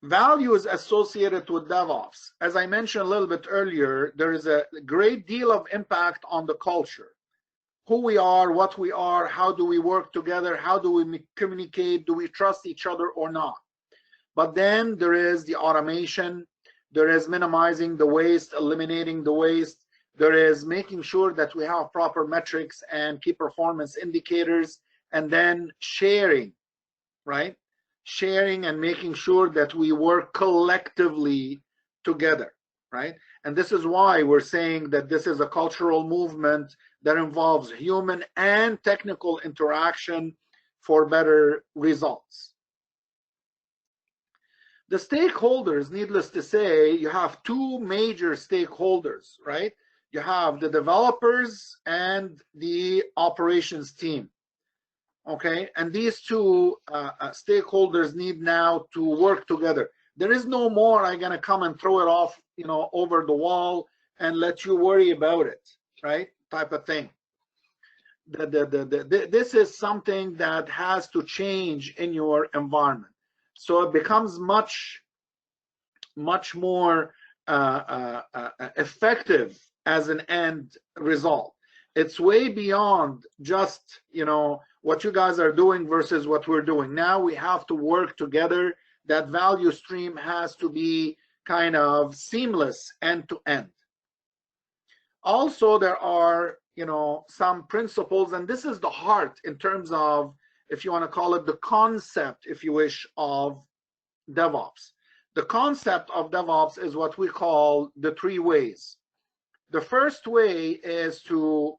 Values associated with DevOps. As I mentioned a little bit earlier, there is a great deal of impact on the culture. Who we are, what we are, how do we work together, how do we communicate, do we trust each other or not? But then there is the automation, there is minimizing the waste, eliminating the waste, there is making sure that we have proper metrics and key performance indicators, and then sharing, right? Sharing and making sure that we work collectively together, right? And this is why we're saying that this is a cultural movement that involves human and technical interaction for better results. The stakeholders, needless to say, you have two major stakeholders, right? You have the developers and the operations team. Okay, and these two stakeholders need now to work together. There is no more I'm gonna come and throw it off, you know, over the wall and let you worry about it, right? Type of thing. This is something that has to change in your environment. So it becomes much more effective as an end result. It's way beyond just, you know, what you guys are doing versus what we're doing. Now we have to work together. That value stream has to be kind of seamless end to end. Also, there are, you know, some principles, and this is the heart in terms of, if you want to call it the concept, if you wish, of DevOps. The concept of DevOps is what we call the three ways. The first way is to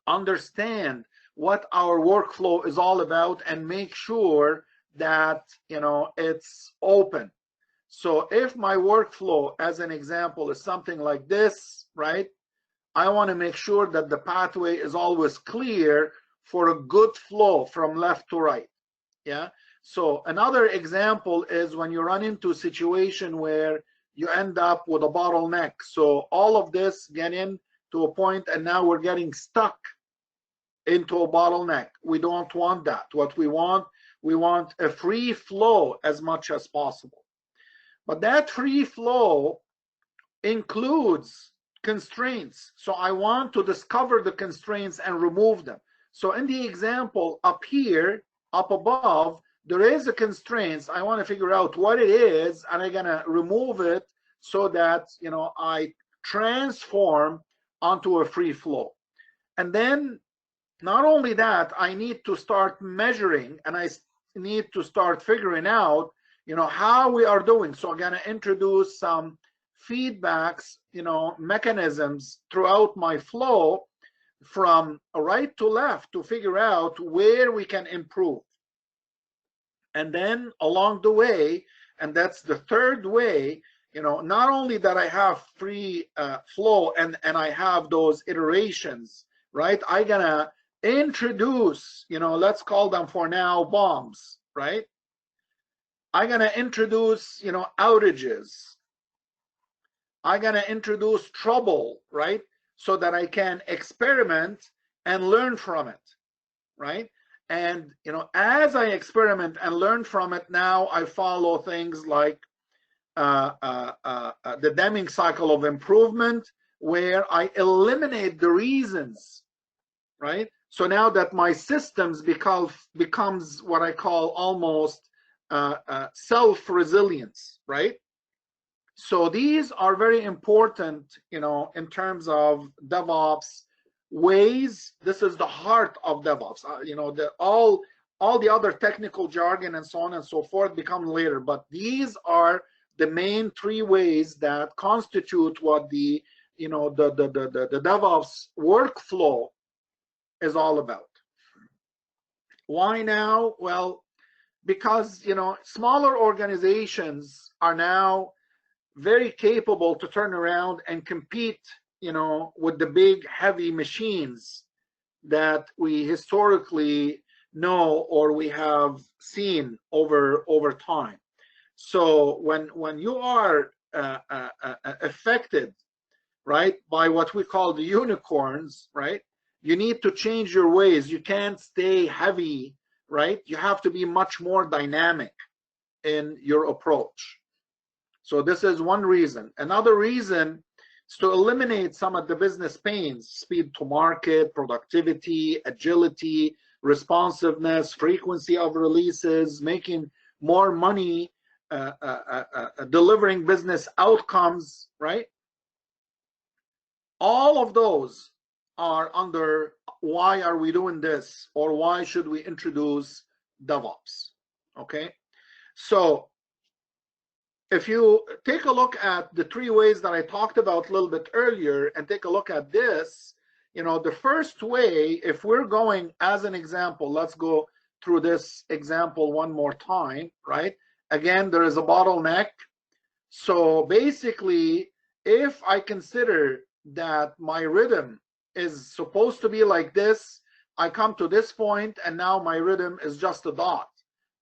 understand what our workflow is all about and make sure that, you know, it's open. So if my workflow, as an example, is something like this, right? I want to make sure that the pathway is always clear for a good flow from left to right. Yeah. So another example is when you run into a situation where you end up with a bottleneck. So all of this get in to a point, and now we're getting stuck into a bottleneck. We don't want that. What we want a free flow as much as possible. But that free flow includes constraints. So I want to discover the constraints and remove them. So in the example up here, up above, there is a constraint. I want to figure out what it is, and I'm gonna remove it so that, you know, I transform onto a free flow. And then not only that, I need to start measuring, and I need to start figuring out, you know, how we are doing. So I'm gonna introduce some feedbacks, you know, mechanisms throughout my flow from right to left to figure out where we can improve. And then along the way, and that's the third way, you know, not only that I have free flow and I have those iterations, right? I gonna introduce, you know, let's call them for now bombs, right? I'm gonna introduce, you know, outages. I'm gonna introduce trouble, right? So that I can experiment and learn from it, right? And, you know, as I experiment and learn from it, now I follow things like the Deming cycle of improvement, where I eliminate the reasons, right? So now that my systems becomes what I call almost self-resilience, right? So these are very important, you know, in terms of DevOps ways. This is the heart of DevOps. You know, all the other technical jargon and so on and so forth become later, but these are the main three ways that constitute what the, you know, the DevOps workflow is all about. Why now? Well, because, you know, smaller organizations are now very capable to turn around and compete, you know, with the big heavy machines that we historically know or we have seen over time. So when you are affected, right, by what we call the unicorns, right, you need to change your ways. You can't stay heavy, right? You have to be much more dynamic in your approach. So this is one reason. Another reason is to eliminate some of the business pains: speed to market, productivity, agility, responsiveness, frequency of releases, making more money, delivering business outcomes, right? All of those are under why are we doing this, or why should we introduce DevOps, okay? So if you take a look at the 3 ways that I talked about a little bit earlier and take a look at this, you know, the first way, if we're going as an example, let's go through this example one more time, right? Again, there is a bottleneck. So basically, if I consider that my rhythm is supposed to be like this, I come to this point and now my rhythm is just a dot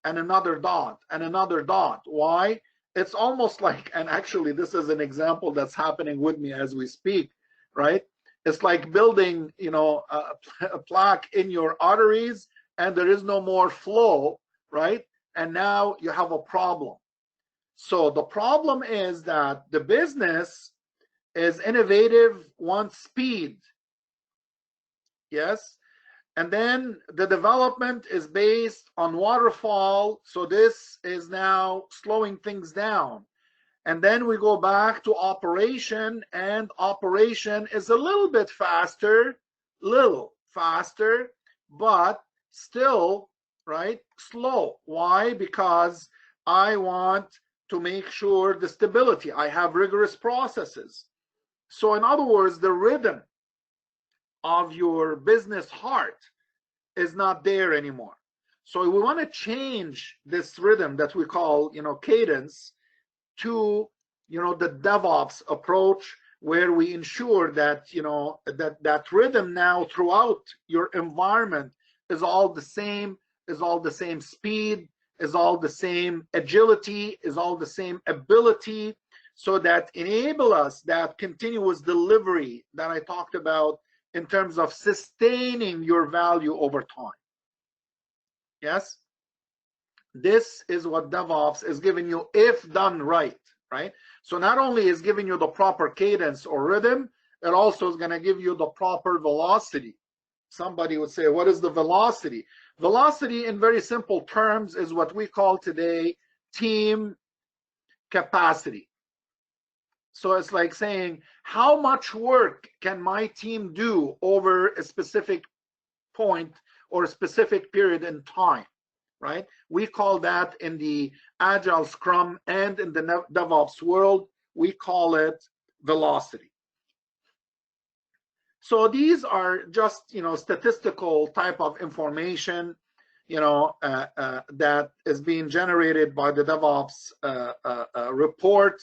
and another dot and another dot. Why? It's almost like, and actually this is an example that's happening with me as we speak, right? It's like building, you know, a plaque in your arteries and there is no more flow, right? And now you have a problem. So the problem is that the business is innovative, wants speed, yes? And then the development is based on waterfall, so this is now slowing things down. And then we go back to operation, and operation is a little bit faster, but still, right, slow. Why? Because I want to make sure the stability. I have rigorous processes. So in other words, the rhythm of your business heart is not there anymore. So we want to change this rhythm that we call, you know, cadence, to, you know, the DevOps approach, where we ensure that, you know, that rhythm now throughout your environment is all the same, is all the same speed, is all the same agility, is all the same ability, so that enable us that continuous delivery that I talked about in terms of sustaining your value over time. Yes? This is what DevOps is giving you if done right, right? So not only is giving you the proper cadence or rhythm, it also is going to give you the proper velocity. Somebody would say, what is the velocity? Velocity, in very simple terms, is what we call today team capacity. So it's like saying, how much work can my team do over a specific point or a specific period in time, right? We call that in the Agile Scrum and in the DevOps world, we call it velocity. So these are just, you know, statistical type of information, you know, that is being generated by the DevOps report,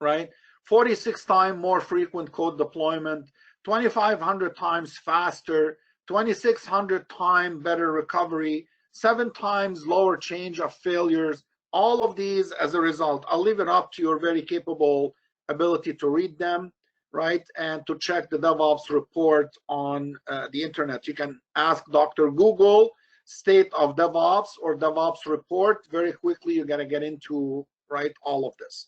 right? 46 times more frequent code deployment, 2,500 times faster, 2,600 times better recovery, 7 times lower change of failures. All of these as a result. I'll leave it up to your very capable ability to read them, right? And to check the DevOps report on the internet. You can ask Dr. Google, state of DevOps or DevOps report. Very quickly, you're gonna get into, right, all of this.